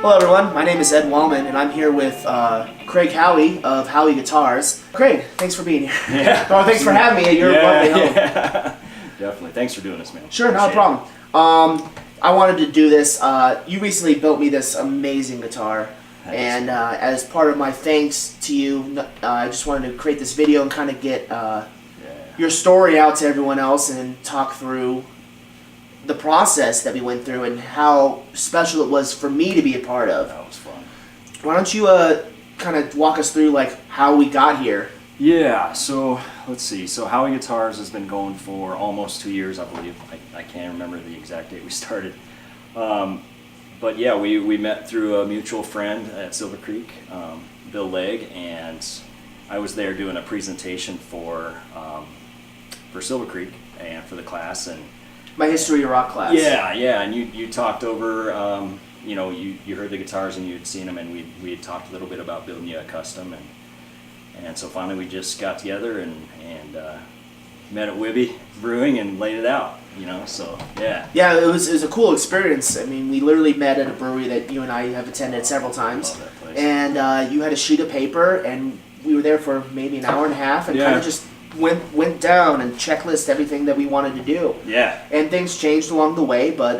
Hello everyone, my name is Ed Wallman and I'm here with Craig Howie of Howie Guitars. Craig, thanks for being here. Yeah. Oh, thanks for having me at your lovely home. Yeah. Definitely. Thanks for doing this, man. Sure, not a problem. I wanted to do this. You recently built me this amazing guitar. And as part of my thanks to you, I just wanted to create this video and kind of get your story out to everyone else and talk through the process that we went through and how special it was for me to be a part of. That was fun. Why don't you kind of walk us through like how we got here? Yeah, so let's see. So Howie Guitars has been going for almost 2 years, I believe. I can't remember the exact date we started. But yeah, we met through a mutual friend at Silver Creek, Bill Legg, and I was there doing a presentation for Silver Creek and for the class. And My History of Rock class. Yeah, and you talked over, you heard the guitars and you'd seen them, and we had talked a little bit about building you a custom, and so finally we just got together and met at Wibby Brewing and laid it out, so yeah. Yeah, it was a cool experience. I mean, we literally met at a brewery that you and I have attended several times. Love that place. And you had a sheet of paper, and we were there for maybe an hour and a half, and kind of just went down and checklist everything that we wanted to do. Yeah. And things changed along the way, but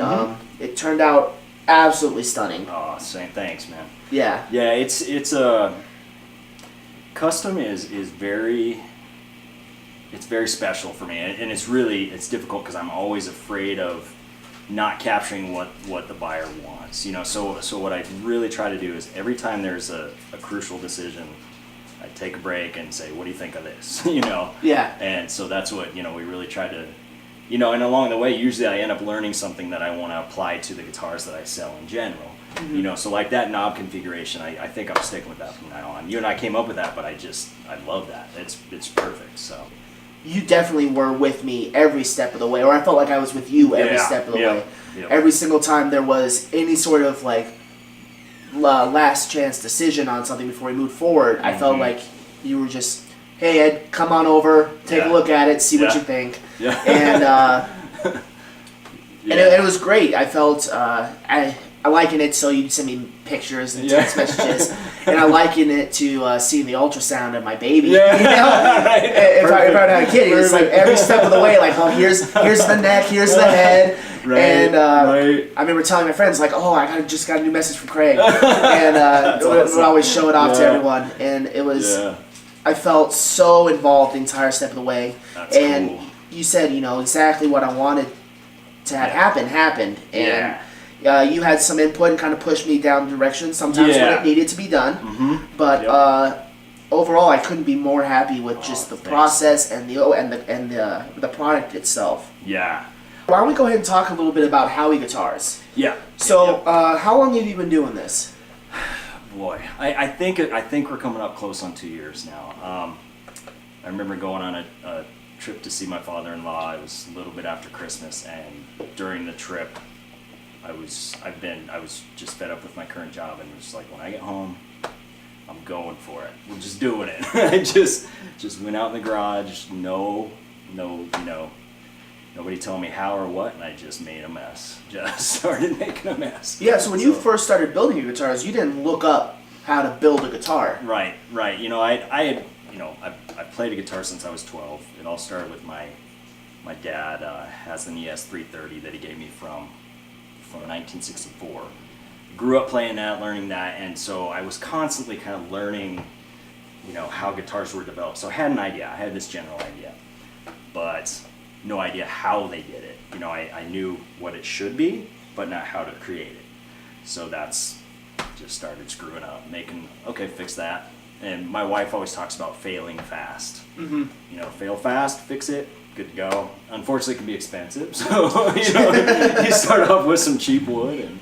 it turned out absolutely stunning. Oh, same. Thanks, man. Yeah. Yeah, it's custom is very special for me, and it's difficult because I'm always afraid of not capturing what the buyer wants. So what I really try to do is every time there's a crucial decision, I take a break and say, what do you think of this? Yeah. And so that's what, we really try to, and along the way, usually I end up learning something that I want to apply to the guitars that I sell in general. So like that knob configuration, I think I'm sticking with that from now on. You and I came up with that, but I love that. It's perfect, so. You definitely were with me every step of the way, or I felt like I was with you every step of the way. Yep. Every single time there was any sort of like last chance decision on something before we moved forward, I felt like you were just, hey Ed, come on over, take a look at it, see what you think. Yeah. And and it was great. I felt I liken it, so you'd send me pictures and text messages, and I liken it to seeing the ultrasound of my baby. Right. If I had a kid, it's like every step of the way, like, oh, here's the neck, here's the head. Right. And I remember telling my friends, like, oh, I just got a new message from Craig. And would always show it off to everyone. And it was, I felt so involved the entire step of the way. That's and cool. You said, exactly what I wanted to have happened. And you had some input and kind of pushed me down the direction sometimes when it needed to be done. But overall, I couldn't be more happy with just the process and the product itself. Yeah. Why don't we go ahead and talk a little bit about Howie Guitars? Yeah. So, how long have you been doing this? Boy, I think we're coming up close on 2 years now. I remember going on a trip to see my father-in-law. It was a little bit after Christmas, and during the trip, I was just fed up with my current job, and was like, when I get home, I'm going for it. We're just doing it. I just went out in the garage. Nobody told me how or what, and I just made a mess. Just started making a mess. Yeah. So when you first started building your guitars, you didn't look up how to build a guitar. Right. I played a guitar since I was 12. It all started with my dad has an ES 330 that he gave me from 1964. Grew up playing that, learning that, and so I was constantly kind of learning, how guitars were developed. So I had an idea. I had this general idea, but no idea how they did it. I knew what it should be, but not how to create it. So that's just started screwing up, fix that. And my wife always talks about failing fast. Fail fast, fix it, good to go. Unfortunately, it can be expensive. So, you start off with some cheap wood and,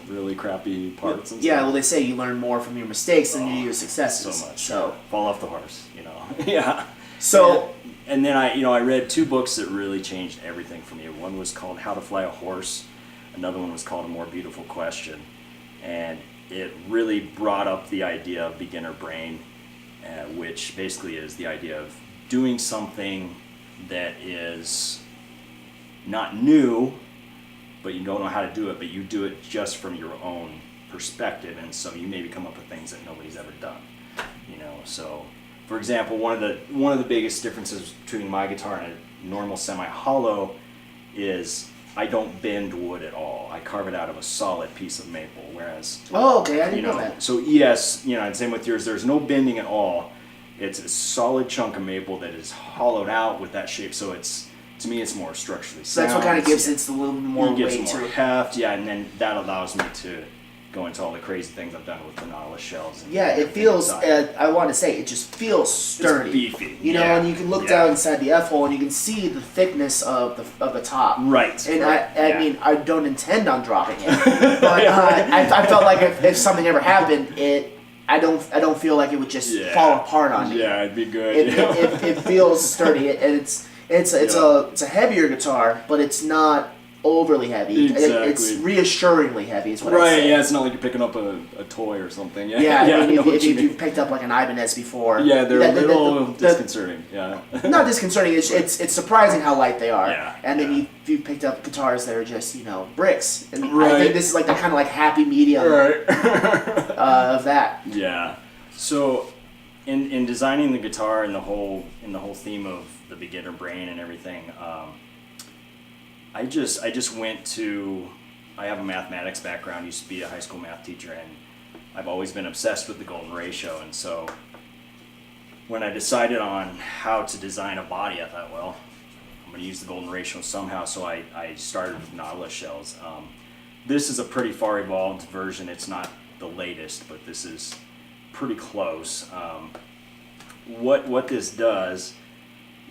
really crappy parts and stuff. Yeah, well, they say you learn more from your mistakes than you do your successes. So much. So fall off the horse, Yeah. So... And then I read 2 books that really changed everything for me. One was called How to Fly a Horse. Another one was called A More Beautiful Question. And it really brought up the idea of beginner brain, which basically is the idea of doing something that is not new, but you don't know how to do it, but you do it just from your own perspective, and so you maybe come up with things that nobody's ever done. You know, so for example, one of the biggest differences between my guitar and a normal semi-hollow is I don't bend wood at all. I carve it out of a solid piece of maple, whereas Oh, okay, I didn't know that. So yes, you know, and same with yours. There's no bending at all. It's a solid chunk of maple that is hollowed out with that shape. So it's, to me, it's more structurally So sound. that's what kind of gives it a little bit more it gives weight more to it. heft, yeah, and then that allows me to go into all the crazy things I've done with the Nautilus Shells. And Yeah, it everything feels, inside. I want to say, it just feels sturdy. It's beefy. You know, yeah. and you can look yeah. down inside the F-hole and you can see the thickness of the top. Right. And right, I yeah. mean, I don't intend on dropping it, but I felt like if something ever happened, I don't feel like it would just Yeah. fall apart on me. Yeah, it'd be good. It feels sturdy, and it's a heavier guitar, but it's not overly heavy. Exactly. It's reassuringly heavy. Is what I Right, say. yeah, it's not like you're picking up a toy or something. Yeah, Yeah, I mean, know what if you mean. you've picked up like an Ibanez before, Yeah, they're a little the- disconcerting. Yeah. not disconcerting. It's surprising how light they are. Yeah, And then yeah. you picked up guitars that are just bricks. And I Right. think this is like the kind of like happy medium Right. of that. Yeah. So, in designing the guitar and the whole theme of the beginner brain and everything, I just went to. I have a mathematics background. Used to be a high school math teacher, and I've always been obsessed with the golden ratio. And so, when I decided on how to design a body, I thought, well, I'm going to use the golden ratio somehow. So I started with Nautilus Shells. This is a pretty far evolved version. It's not the latest, but this is pretty close. What this does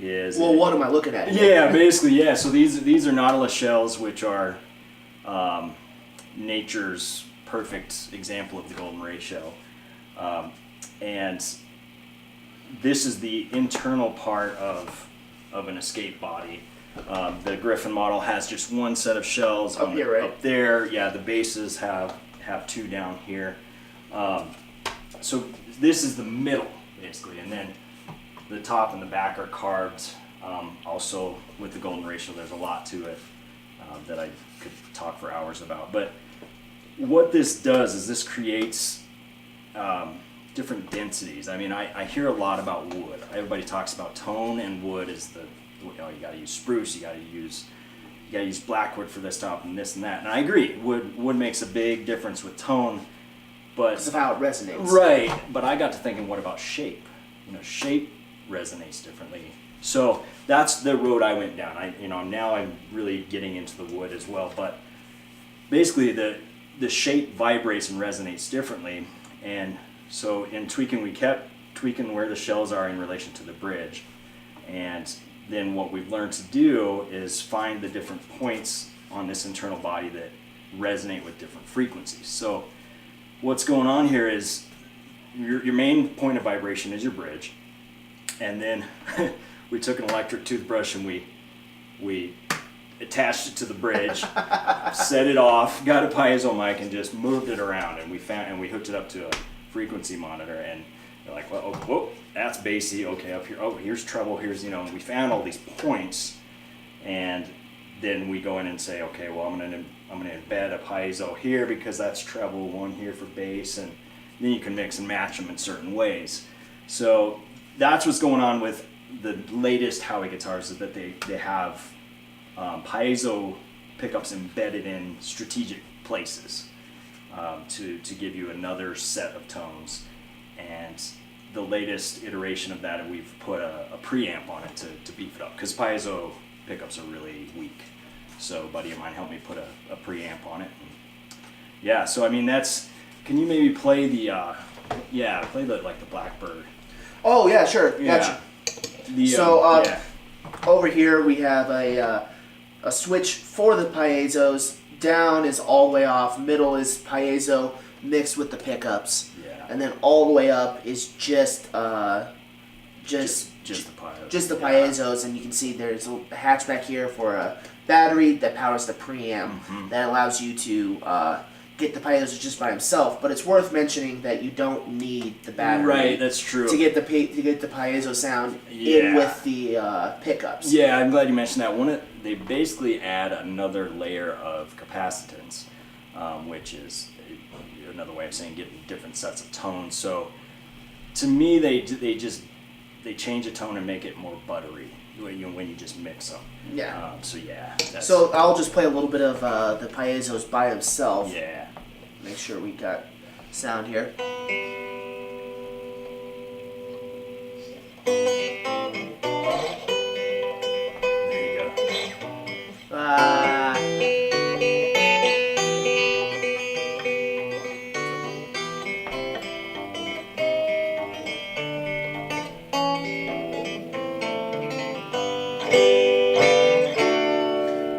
is Well, what am I looking at? yeah, basically, yeah. So these are Nautilus Shells, which are nature's perfect example of the golden ratio, and this is the internal part of an escape body. The Griffin model has just one set of shells Up here, right? Up there. Yeah, the bases have two down here. So this is the middle, basically, and then the top and the back are carved. Also, with the golden ratio, there's a lot to it that I could talk for hours about. But what this does is this creates different densities. I mean, I hear a lot about wood. Everybody talks about tone, and wood is you got to use spruce, you got to use blackwood for this top and this and that. And I agree, wood makes a big difference with tone. But Because of how it resonates. right, but I got to thinking, what about shape? Shape resonates differently. So that's the road I went down. Now I'm really getting into the wood as well. But basically, the shape vibrates and resonates differently. And so in tweaking, we kept tweaking where the shells are in relation to the bridge. And then what we've learned to do is find the different points on this internal body that resonate with different frequencies. So what's going on here is your main point of vibration is your bridge, and then we took an electric toothbrush and we attached it to the bridge, set it off, got a piezo mic, and just moved it around, and we hooked it up to a frequency monitor, and they're like, well, oh, whoa, that's bassy, okay, up here, oh, here's treble, here's, and we found all these points, and then we go in and say, okay, well, I'm gonna embed a piezo here because that's treble, one here for bass, and then you can mix and match them in certain ways. So that's what's going on with the latest Howie guitars, is that they have piezo pickups embedded in strategic places to give you another set of tones. And the latest iteration of that, we've put a preamp on it to beef it up, because piezo pickups are really weak. So a buddy of mine helped me put a preamp on it. And yeah, so I mean can you maybe play the like the Blackbird? Oh yeah, sure. Gotcha. Yeah. Over here we have a switch for the piezos. Down is all the way off. Middle is piezo mixed with the pickups. Yeah. And then all the way up is just the piezo. Just the piezos, and you can see there's a hatch back here for a battery that powers the preamp that allows you to get the piezos just by himself. But it's worth mentioning that you don't need the battery. Right, that's true. To get the piezo sound Yeah. in with the pickups. Yeah, I'm glad you mentioned that. They basically add another layer of capacitance, which is another way of saying getting different sets of tones. So to me, they change a tone and make it more buttery when you just mix them. Yeah. So yeah. So I'll just play a little bit of the Paezos by himself. Yeah. Make sure we got sound here. There you go.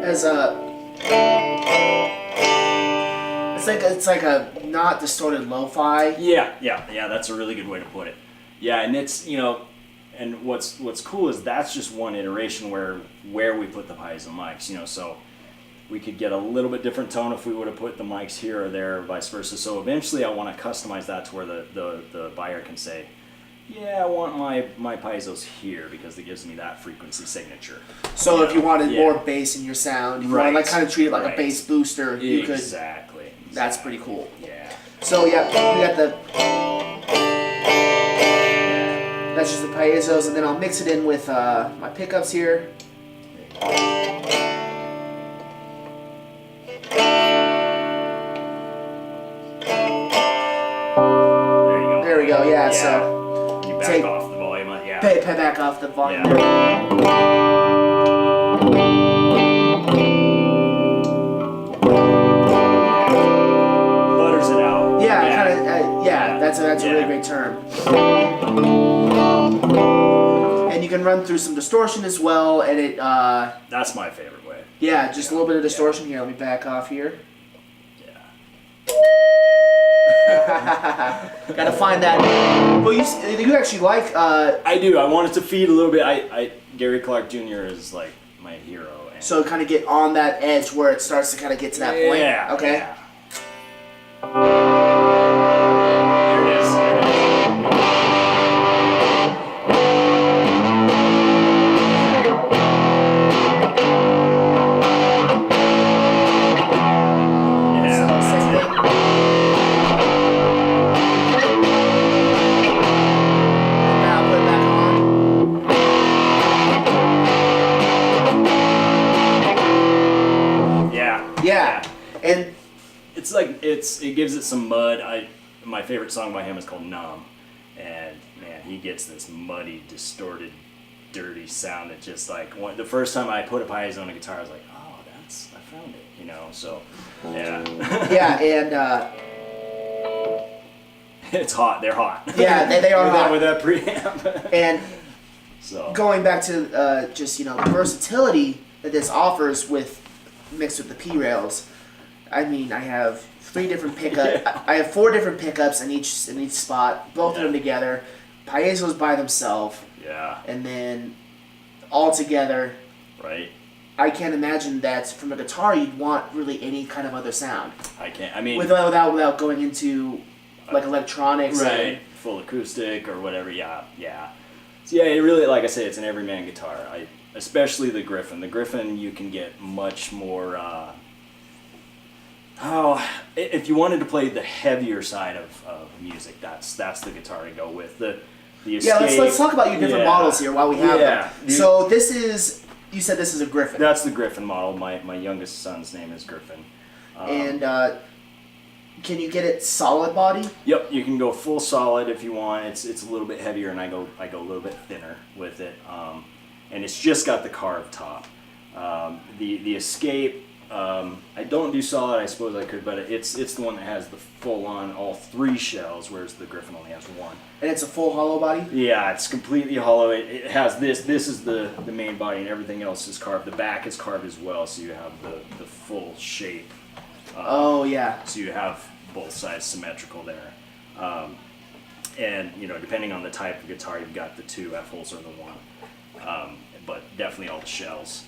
As a, it's like a not distorted lo-fi. Yeah. That's a really good way to put it. Yeah, and it's and what's cool is that's just one iteration where we put the piezo mics. So we could get a little bit different tone if we would have put the mics here or there, or vice versa. So eventually, I want to customize that to where the buyer can say, yeah, I want my piezos here because it gives me that frequency signature. So if you wanted more bass in your sound, if you want to kind of treat it like a bass booster, you could. Exactly. That's pretty cool. Yeah. So yeah, we got the. That's just the piezos, and then I'll mix it in with my pickups here. There you go. There we go. Yeah. So. You back off the volume. Yeah. Pay back off the volume. Yeah. Butters it out. Yeah, kind of. That's a really great term. And you can run through some distortion as well, and it. That's my favorite way. Yeah, just a little bit of distortion here. Let me back off here. Yeah. Gotta find that. Well, you actually like. I do. I want it to feed a little bit. Gary Clark Jr. is like my hero. And so kind of get on that edge where it starts to kind of get to that point. Yeah. Okay. Yeah. There it is. Yeah, and it's like it gives it some mud. My favorite song by him is called "Numb," and man, he gets this muddy, distorted, dirty sound that just like the first time I put a piezo on a guitar, I was like, oh, I found it, So yeah, yeah, and it's hot. They're hot. Yeah, they are hot with that preamp. And so going back to just the versatility that this offers with. Mixed with the P rails, I mean, I have 3 different pickups. Yeah. I have 4 different pickups in each spot. Both of them together, piezos by themselves. Yeah. And then all together. Right. I can't imagine that from a guitar you'd want really any kind of other sound. I can't. I mean, without going into like electronics. Right. Full acoustic or whatever. Yeah. So yeah, it really, like I say, it's an everyman guitar. Especially the Griffin. The Griffin, you can get much more. If you wanted to play the heavier side of music, that's the guitar to go with. The Escape. Yeah, let's talk about your different models here while we have them. So this is, you said this is a Griffin. That's the Griffin model. My youngest son's name is Griffin. And can you get it solid body? Yep, you can go full solid if you want. It's a little bit heavier, and I go a little bit thinner with it. And it's just got the carved top. The Escape, I don't do solid. I suppose I could, but it's the one that has the full-on all 3 shells, whereas the Griffin only has 1. And it's a full hollow body? Yeah, it's completely hollow. It has this. This is the main body, and everything else is carved. The back is carved as well, so you have the full shape. Oh yeah. So you have both sides symmetrical there. And depending on the type of guitar, you've got the 2 F-holes or the 1. But definitely all the shells.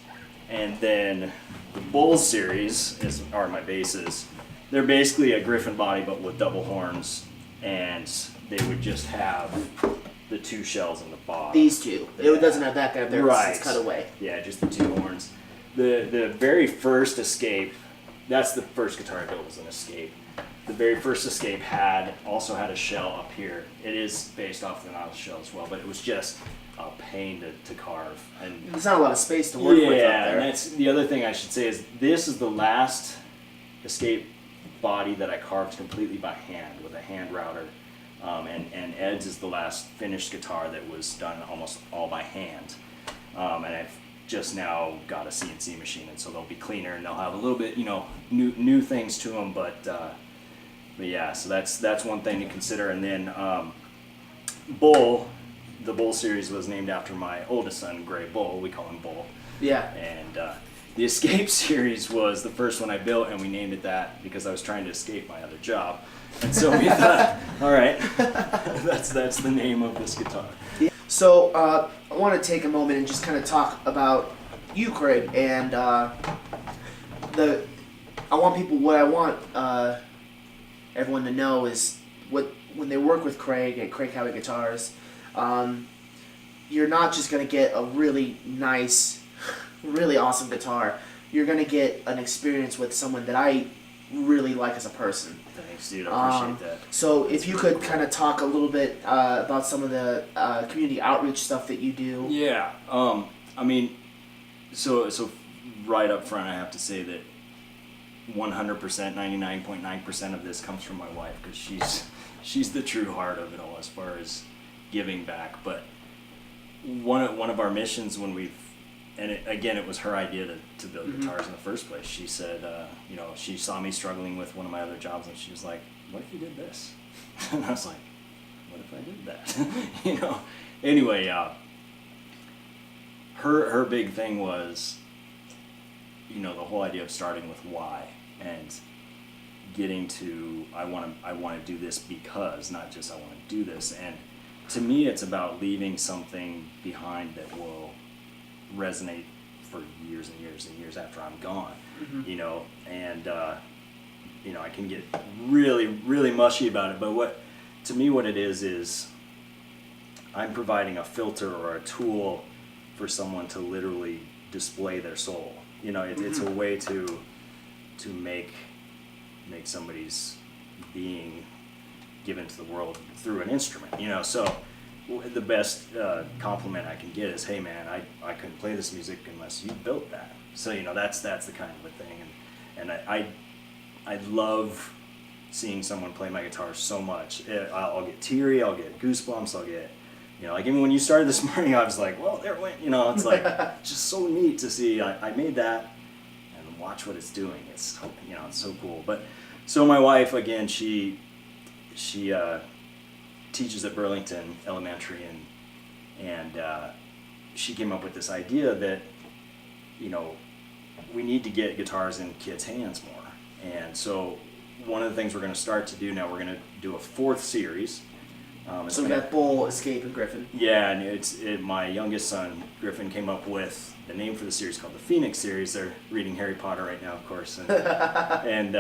And then the Bull series are my basses. They're basically a Griffin body but with double horns, and they would just have the 2 shells in the bottom. These 2. It doesn't have that guy there. Right. It's cut away. Yeah, just the 2 horns. The very first Escape, that's the first guitar I built, was an Escape. the very first Escape also had a shell up here. It is based off the Nautilus Shell as well, but it was just a pain to carve. And there's not a lot of space to work with up there. Yeah, and that's the other thing I should say is this is the last Escape body that I carved completely by hand with a hand router. And Ed's is the last finished guitar that was done almost all by hand. And I've just now got a CNC machine, and so they'll be cleaner and they'll have a little bit, new things to them. But yeah, so that's one thing to consider. And then the Bull series was named after my oldest son, Gray Bull. We call him Bull. Yeah. And the Escape series was the first one I built, and we named it that because I was trying to escape my other job. And so we thought, all right, that's the name of this guitar. So I want to take a moment and just kind of talk about you, Craig, and what I want everyone to know is when they work with Craig at Craig Howie Guitars, you're not just going to get a really nice, really awesome guitar. You're going to get an experience with someone that I really like as a person. Thanks, dude. I appreciate that. So if you could kind of talk a little bit about some of the community outreach stuff that you do. Yeah. I mean, so right up front, I have to say that 100%, 99.9% of this comes from my wife, because she's the true heart of it all as far as giving back. But one of our missions when it was her idea to build guitars in the first place. She said, she saw me struggling with one of my other jobs, and she was like, "What if you did this?" And I was like, "What if I did that?" Anyway, her big thing was, the whole idea of starting with why and getting to I want to do this because, not just I want to do this. And to me, it's about leaving something behind that will resonate for years and years and years after I'm gone. And I can get really, really mushy about it, but what it is I'm providing a filter or a tool for someone to literally display their soul. It's a way to make somebody's being given to the world through an instrument. So the best compliment I can get is, "Hey man, I couldn't play this music unless you built that." So that's the kind of a thing, and I love seeing someone play my guitar so much. I'll get teary, I'll get goosebumps, I'll get like even when you started this morning, I was like, well, there it went. It's like just so neat to see. I made that and watch what it's doing. It's it's so cool. But so my wife, again, she teaches at Burlington Elementary, and she came up with this idea that we need to get guitars in kids' hands more. And so one of the things we're going to start to do now, we're going to do a 4th series. So we got Bull, Escape, and Griffin. Yeah, and my youngest son Griffin came up with the name for the series called the Phoenix series. They're reading Harry Potter right now, of course, and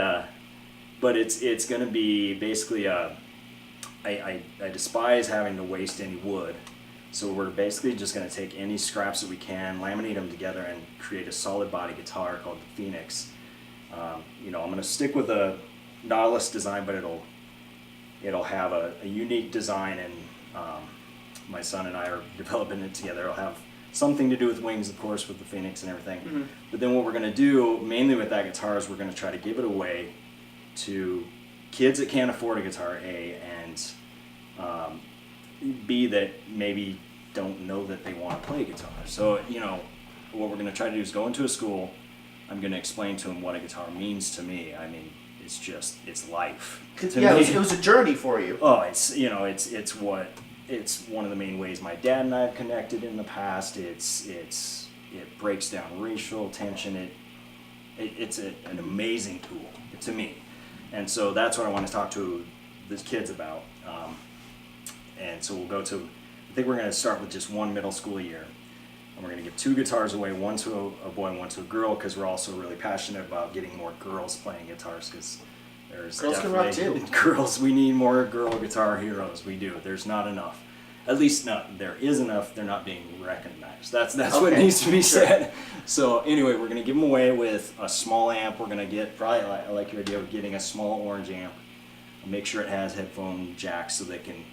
but it's going to be basically I despise having to waste any wood, so we're basically just going to take any scraps that we can, laminate them together, and create a solid body guitar called the Phoenix. I'm going to stick with the Nautilus design, but it'll have a unique design, and my son and I are developing it together. It'll have something to do with wings, of course, with the Phoenix and everything. But then what we're going to do, mainly with that guitar, is we're going to try to give it away to kids that can't afford a guitar, A, and B, that maybe don't know that they want to play guitar. So, what we're going to try to do is go into a school. I'm going to explain to them what a guitar means to me. I mean, it's life. Yeah, it was a journey for you. Oh, it's one of the main ways my dad and I have connected in the past. It breaks down racial tension. It's an amazing tool to me, and so that's what I want to talk to the kids about. And so we'll go to. I think we're going to start with just one middle school year. And we're going to give 2 guitars away, one to a boy and one to a girl, because we're also really passionate about getting more girls playing guitars, because there's girls can rock too. Girls, we need more girl guitar heroes. We do. There's not enough. At least there is enough. They're not being recognized. That's okay. What needs to be said. So anyway, we're going to give them away with a small amp. We're going to get, probably I like your idea of getting a small orange amp, make sure it has headphone jacks so they can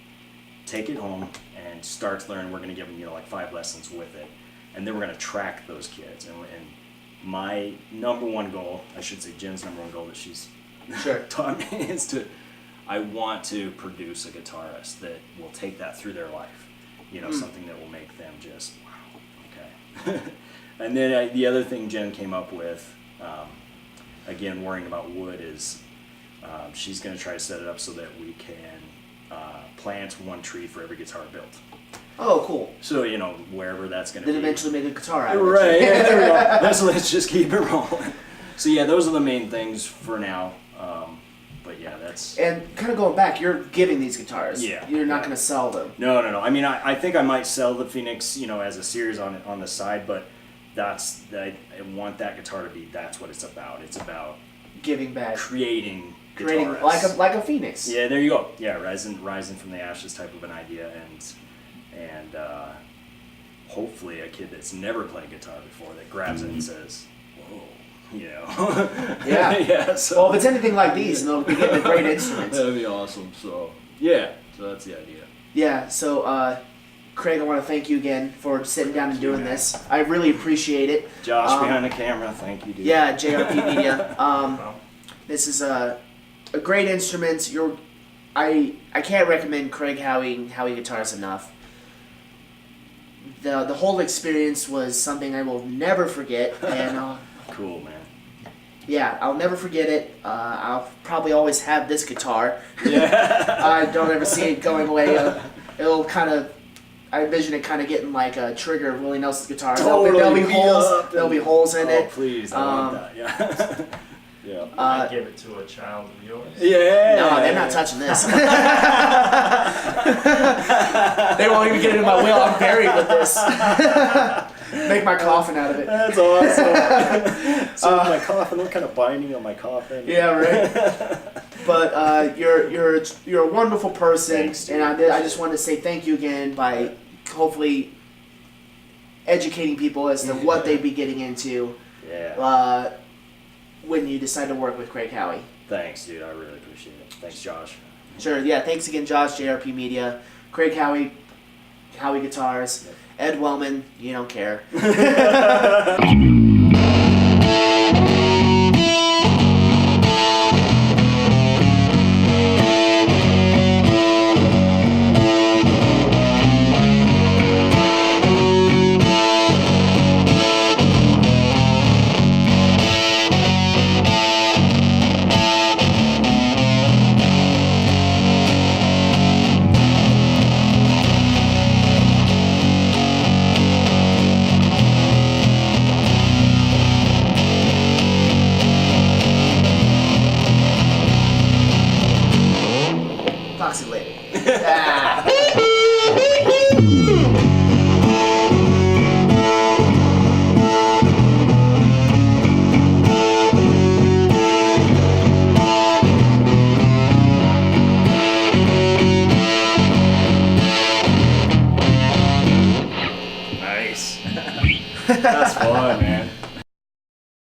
take it home and start to learn. We're going to give them, you know, like 5 lessons with it, and then we're going to track those kids. And my number one goal, I should say Jen's number one goal that she's Sure. taught me is I want to produce a guitarist that will take that through their life. You know, something that will make them just, wow, okay. And then the other thing Jen came up with, again, worrying about wood, is she's going to try to set it up so that we can plant 1 tree for every guitar built. Oh, cool. So, you know, wherever that's going to be. Then eventually make a guitar out of it. Right, yeah, there we go. Let's just keep it rolling. So, yeah, those are the main things for now. But, yeah, that's... And kind of going back, you're giving these guitars. Yeah. You're not going to sell them. No. I mean, I think I might sell the Phoenix, you know, as a series on the side, but I want that guitar to be, that's what it's about. It's about giving back. Creating guitarists. like a phoenix. Yeah, there you go. Yeah, rising from the ashes type of an idea, and hopefully a kid that's never played guitar before that grabs it and says, "Whoa," you know. Yeah. Yeah. So. Well, if it's anything like these, they'll be getting a great instrument. That'd be awesome. So yeah, so that's the idea. Yeah. So, Craig, I want to thank you again for sitting down and doing this. I really appreciate it. Josh behind the camera, thank you, dude. Yeah, JRP Media. This is a great instrument. I can't recommend Craig Howie Guitars enough. The whole experience was something I will never forget, and Cool, man. yeah, I'll never forget it. I'll probably always have this guitar. Yeah. I don't ever see it going away. It'll kind of, I envision it kind of getting like a trigger of Willie Nelson's guitar. Totally. There'll be holes in it. Oh, please, I want that. Yeah. Yeah. I give it to a child of yours. Yeah. No, they're not touching this. They won't even get into my will. I'm buried with this. Make my coffin out of it. That's awesome. So my coffin, what kind of binding on my coffin? Yeah, right. But you're a wonderful person, Thanks, dude. and I just wanted to say thank you again by hopefully educating people as to what they'd be getting into. Yeah. When you decide to work with Craig Howie. Thanks, dude. I really appreciate it. Thanks, Josh. Sure, yeah. Thanks again, Josh, JRP Media, Craig Howie Guitars, Yep. Ed Wellman, you don't care.